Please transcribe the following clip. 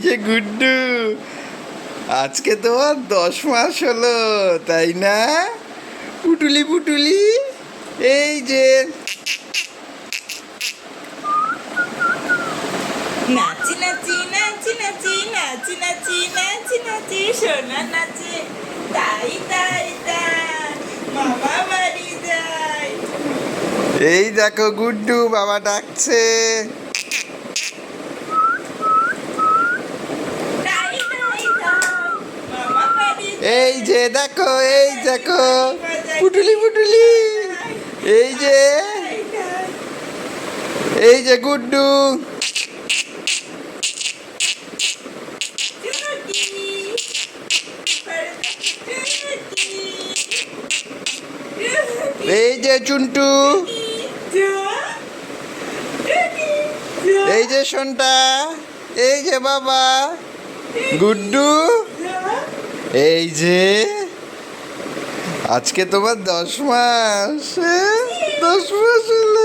যে গুড্ডু, আজকে তোমার 10 মাস হলো, তাই না? পুটুলি পুটুলি, এই যে নাচি নাচি নাচি নাচি নাচি নাচি নাচি নাচি সোনা নাচে তাই তাই তাই মামা বাড়ি যাই। এই দেখো গুড্ডু, বাবা ডাকছে। তাই তাই তাই মামা বাড়ি এই যে দেখো, এই দেখো পুটুলি পুটুলি, এই যে এই যে গুড্ডু। এই যে চুন্টু, এই যে সোনটা, এই যে বাবা গুড্ডু, এই যে আজকে তোমার 10 মাস, 10 মাস হলো।